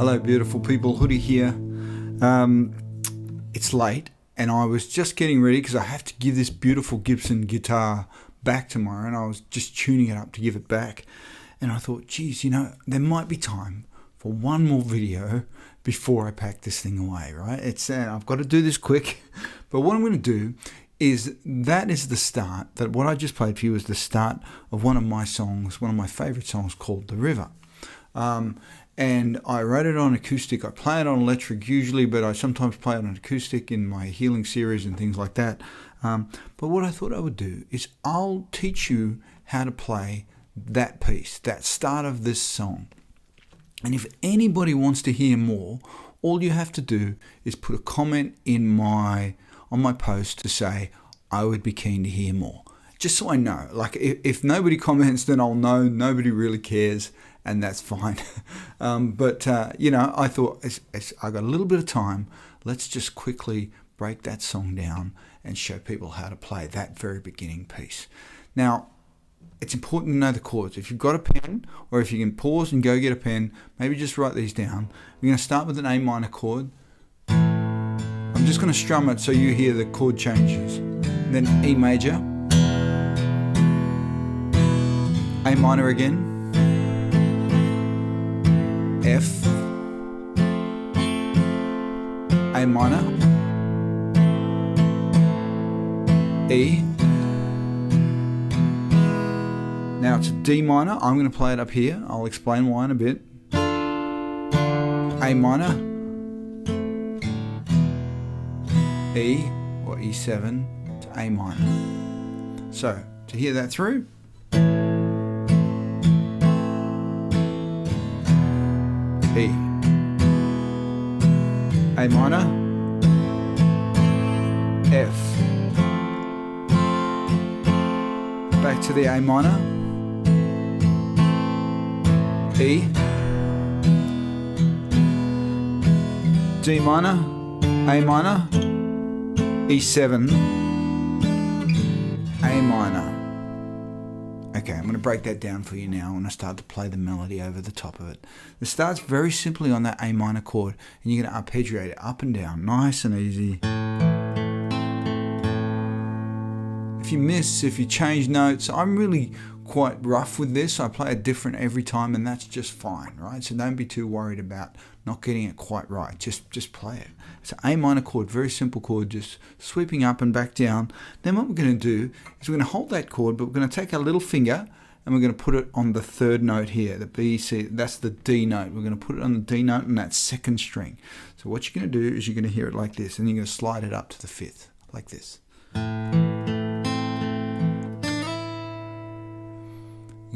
Hello beautiful people, Hoody here. It's late and I was just getting ready because I have to give this beautiful Gibson guitar back tomorrow, and I was just tuning it up to give it back, and I thought, geez, there might be time for one more video before I pack this thing away, right? I've got to do this quick, but what I'm going to do is the start, that what I just played for you is the start of one of my songs, one of my favorite songs called The River. And I wrote it on acoustic. I play it on electric usually, but I sometimes play it on acoustic in my healing series and things like that. But what I thought I would do is I'll teach you how to play that piece, that start of this song. And if anybody wants to hear more, all you have to do is put a comment on my post to say, I would be keen to hear more. Just so I know. Like, if nobody comments, then I'll know nobody really cares, and that's fine. I thought, I got a little bit of time, let's just quickly break that song down and show people how to play that very beginning piece. Now, it's important to know the chords. If you've got a pen, or if you can pause and go get a pen, maybe just write these down. We're going to start with an A minor chord. I'm just going to strum it so you hear the chord changes. And then E major, A minor again, F, A minor, E. Now it's a D minor. I'm going to play it up here. I'll explain why in a bit. A minor, E or E7 to A minor. So to hear that through, E, A minor, F, back to the A minor, E, D minor, A minor, E7, A minor. Okay, I'm going to break that down for you now when I start to play the melody over the top of it. It starts very simply on that A minor chord, and you're going to arpeggiate it up and down, nice and easy. If you change notes, I'm really quite rough with this. I play it different every time, and that's just fine, right? So don't be too worried about not getting it quite right. Just play it. It's an A minor chord, very simple chord, just sweeping up and back down. Then what we're going to do is we're going to hold that chord, but we're going to take our little finger and we're going to put it on the third note here, the B, C, that's the D note. We're going to put it on the D note on that second string. So what you're going to do is you're going to hear it like this, and you're going to slide it up to the fifth, like this. You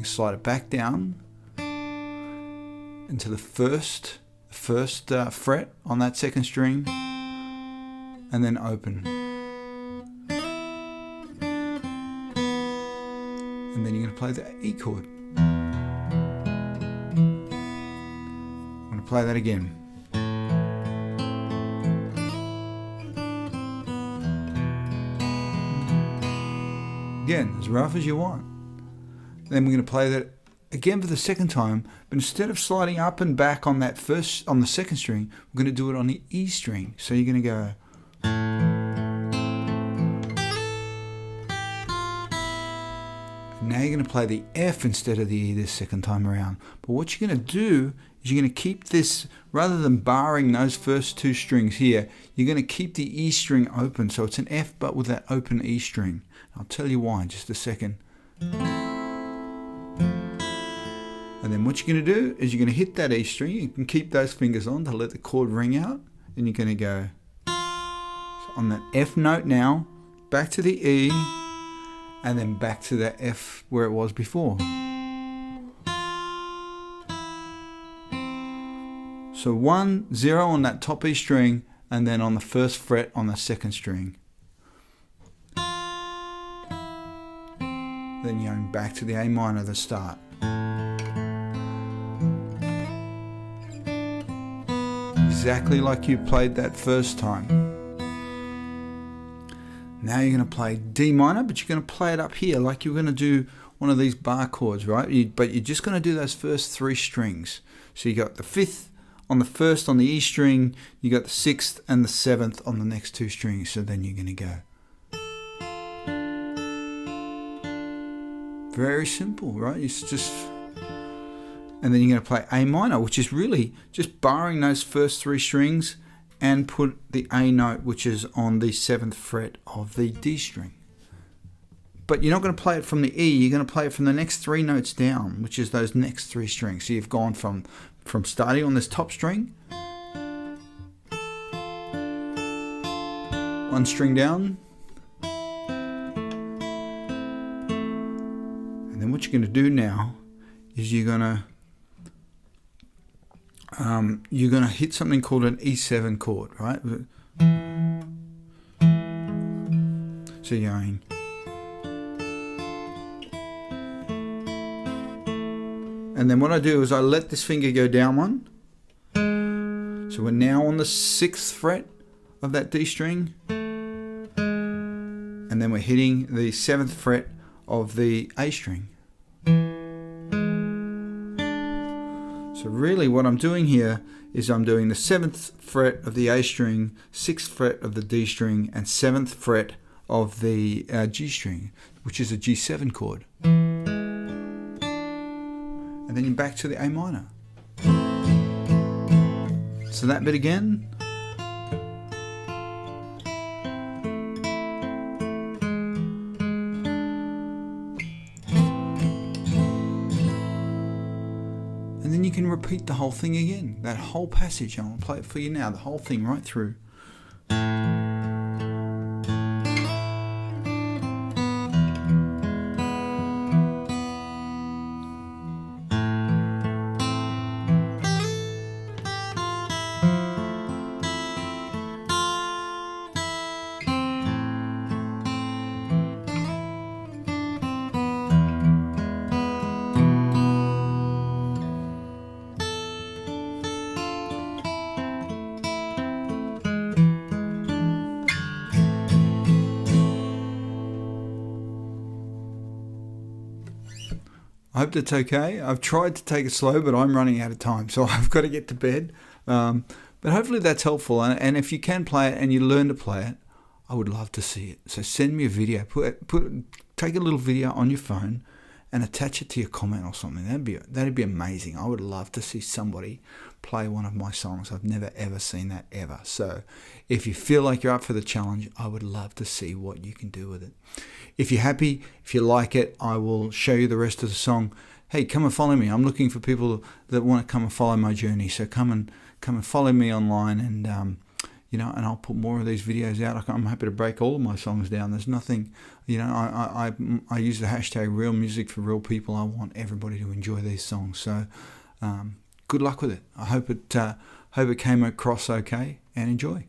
can slide it back down into the first fret on that second string, and then open. And then you're going to play the E chord. I'm going to play that again. Again, as rough as you want. Then we're going to play that again for the second time, but instead of sliding up and back on the second string, we're going to do it on the E string. So you're going to go. Now you're going to play the F instead of the E this second time around. But what you're going to do is you're going to keep this, rather than barring those first two strings here, you're going to keep the E string open. So it's an F but with that open E string. I'll tell you why in just a second. And then what you're going to do is you're going to hit that E string. You can keep those fingers on to let the chord ring out. And you're going to go on that F note now, back to the E, and then back to the F where it was before. So 1, 0 on that top E string, and then on the first fret on the second string. Then you're going back to the A minor, the start. Exactly like you played that first time. Now you're going to play D minor, but you're going to play it up here like you're going to do one of these bar chords, right? But you're just going to do those first three strings. So you got the fifth on the first on the E string, you got the 6th and the 7th on the next 2 strings. So then you're going to go. Very simple, right? It's just, and then you're going to play A minor, which is really just barring those first 3 strings and put the A note, which is on the 7th fret of the D string. But you're not going to play it from the E, you're going to play it from the next 3 notes down, which is those next 3 strings. So you've gone from starting on this top string, 1 string down, and then what you're going to do now is you're going to hit something called an E7 chord, right? So you're going, and then what I do is I let this finger go down 1. So we're now on the 6th fret of that D string. And then we're hitting the 7th fret of the A string. So really what I'm doing here is I'm doing the 7th fret of the A string, 6th fret of the D string, and 7th fret of the G string, which is a G7 chord. And then you're back to the A minor. So that bit again. And then you can repeat the whole thing again, that whole passage. I'm going to play it for you now, the whole thing right through. I hope that's okay. I've tried to take it slow, but I'm running out of time, so I've got to get to bed. But hopefully that's helpful. And if you can play it and you learn to play it, I would love to see it. So send me a video. Take a little video on your phone and attach it to your comment or something. That'd be amazing. I would love to see somebody play one of my songs. I've never ever seen that ever. So if you feel like you're up for the challenge, I would love to see what you can do with it. If you're happy, if you like it, I will show you the rest of the song. Hey, come and follow me. I'm looking for people that want to come and follow my journey. So come and follow me online, and and I'll put more of these videos out. I'm happy to break all of my songs down. There's nothing, I use the hashtag real music for real people. I want everybody to enjoy these songs. So good luck with it. I hope it came across okay, and enjoy.